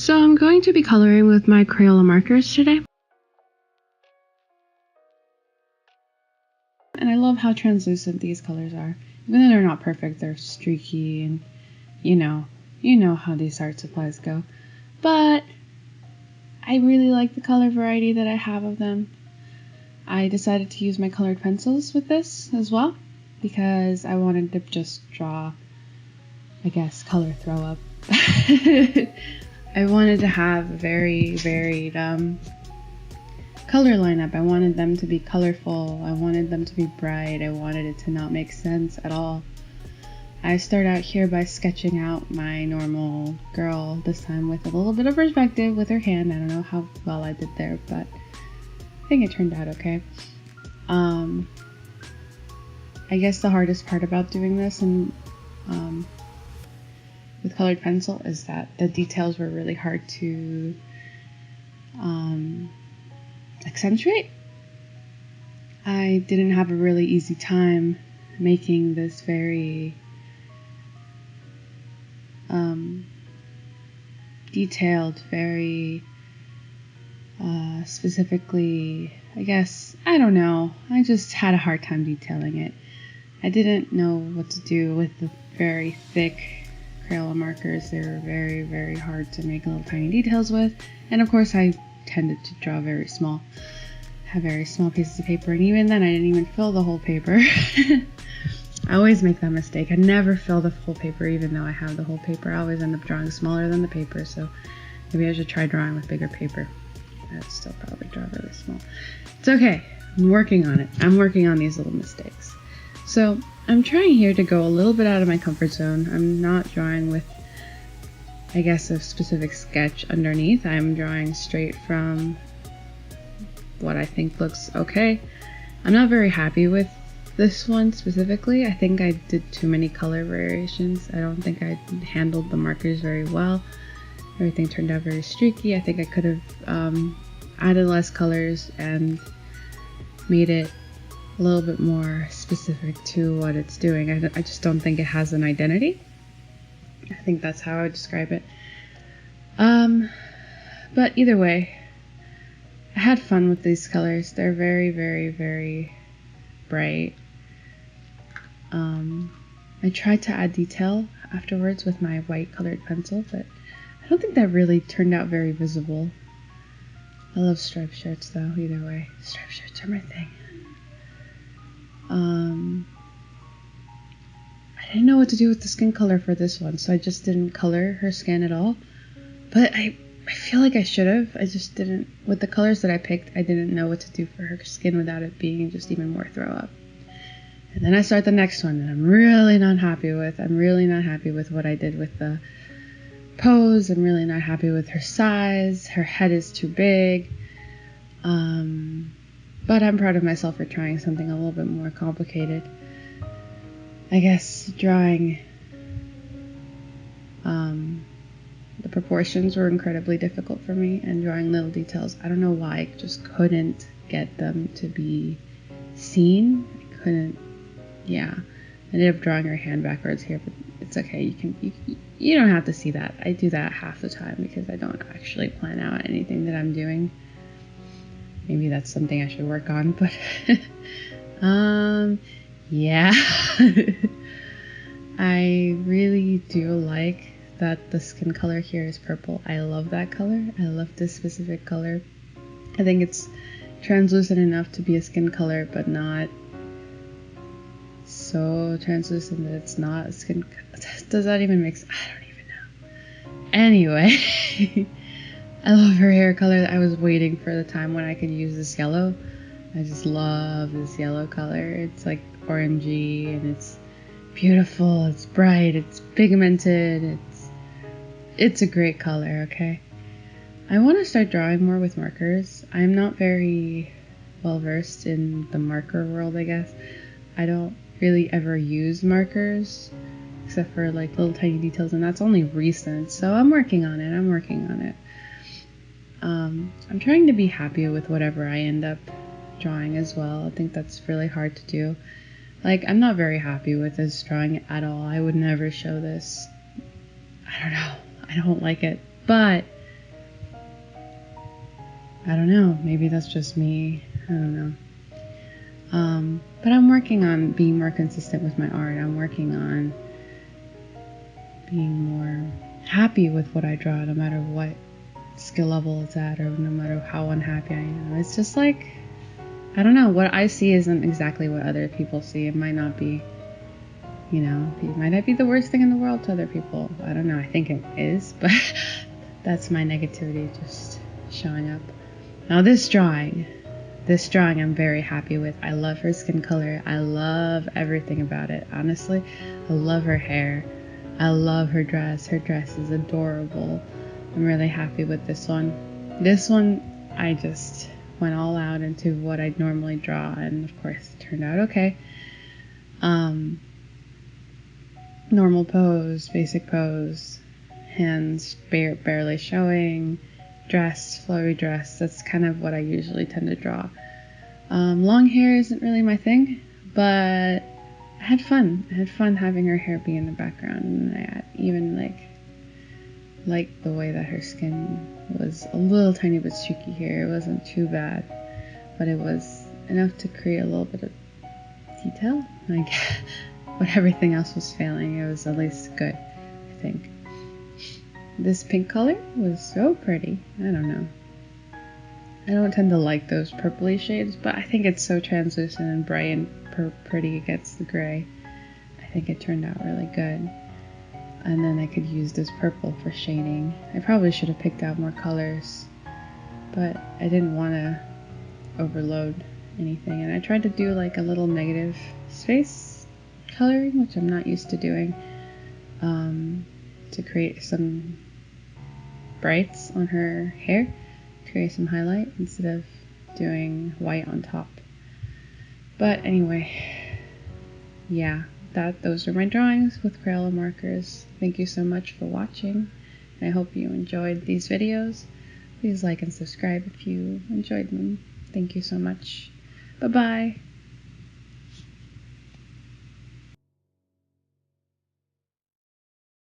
So I'm going to be coloring with my Crayola markers today. And I love how translucent these colors are. Even though they're not perfect, they're streaky and you know how these art supplies go. But I really like the color variety that I have of them. I decided to use my colored pencils with this as well because I wanted to just draw, I guess, color throw up. I wanted to have a very varied color lineup. I wanted them to be colorful. I wanted them to be bright. I wanted it to not make sense at all. I start out here by sketching out my normal girl, this time with a little bit of perspective with her hand. I don't know how well I did there, but I think it turned out okay. I guess the hardest part about doing this and with colored pencil is that the details were really hard to accentuate. I didn't have a really easy time making this very detailed, very specifically, I guess, I don't know. I just had a hard time detailing it. I didn't know what to do with the very thick Crayola markers. They were very, very hard to make little tiny details with. And of course I tended to draw very small, have very small pieces of paper, and even then I didn't even fill the whole paper. I always make that mistake. I never fill the whole paper even though I have the whole paper. I always end up drawing smaller than the paper, so maybe I should try drawing with bigger paper. I'd still probably draw really small. It's okay. I'm working on it. I'm working on these little mistakes. So I'm trying here to go a little bit out of my comfort zone. I'm not drawing with, I guess, a specific sketch underneath. I'm drawing straight from what I think looks okay. I'm not very happy with this one specifically. I think I did too many color variations. I don't think I handled the markers very well. Everything turned out very streaky. I think I could have added less colors and made it a little bit more specific to what it's doing. I just don't think it has an identity. I think that's how I would describe it. But either way, I had fun with these colors. They're very, very, very bright. I tried to add detail afterwards with my white colored pencil, but I don't think that really turned out very visible. I love striped shirts though, either way. Striped shirts are my thing. I didn't know what to do with the skin color for this one, so I just didn't color her skin at all. But I feel like I should have. I just didn't. With the colors that I picked, I didn't know what to do for her skin without it being just even more throw up. And then I start the next one that I'm really not happy with. I'm really not happy with what I did with the pose. I'm really not happy with her size. Her head is too big. But I'm proud of myself for trying something a little bit more complicated. I guess drawing the proportions were incredibly difficult for me, and drawing little details, I don't know why, I just couldn't get them to be seen. I couldn't, yeah. I ended up drawing her hand backwards here, but it's okay. You don't have to see that. I do that half the time because I don't actually plan out anything that I'm doing. Maybe that's something I should work on, but yeah. I really do like that the skin color here is purple. I love that color. I love this specific color. I think it's translucent enough to be a skin color, but not so translucent that it's not a skin color. Does that even make sense? I don't even know. Anyway. I love her hair color. I was waiting for the time when I could use this yellow. I just love this yellow color. It's like orangey and it's beautiful. It's bright. It's pigmented. It's a great color, okay? I want to start drawing more with markers. I'm not very well versed in the marker world, I guess. I don't really ever use markers except for like little tiny details, and that's only recent. So I'm working on it. I'm trying to be happy with whatever I end up drawing as well. I think that's really hard to do. Like, I'm not very happy with this drawing at all. I would never show this. I don't know. I don't like it. But I don't know, maybe that's just me. I don't know. But I'm working on being more consistent with my art. I'm working on being more happy with what I draw, no matter what skill level it's at, or no matter how unhappy I am. It's just like, I don't know, what I see isn't exactly what other people see. It might not be, you know, it might not be the worst thing in the world to other people. I don't know, I think it is, but that's my negativity just showing up. Now this drawing I'm very happy with. I love her skin color. I love everything about it, honestly. I love her hair. I love her dress. Her dress is adorable. I'm really happy with this one. This one, I just went all out into what I'd normally draw, and of course it turned out okay. Normal pose, basic pose, hands barely showing, dress, flowy dress. That's kind of what I usually tend to draw. Long hair isn't really my thing, but I had fun. I had fun having her hair be in the background, and I even liked the way that her skin was a little tiny bit streaky here. It wasn't too bad, but it was enough to create a little bit of detail. Like, when everything else was failing, it was at least good, I think. This pink color was so pretty. I don't know. I don't tend to like those purpley shades, but I think it's so translucent and bright and pretty against the gray. I think it turned out really good. And then I could use this purple for shading. I probably should have picked out more colors, but I didn't want to overload anything. And I tried to do like a little negative space coloring, which I'm not used to doing, to create some brights on her hair. Create some highlight instead of doing white on top. But anyway, yeah, those are my drawings with Crayola markers. Thank you so much for watching. I hope you enjoyed these videos. Please like and subscribe if you enjoyed them. Thank you so much. Bye-bye.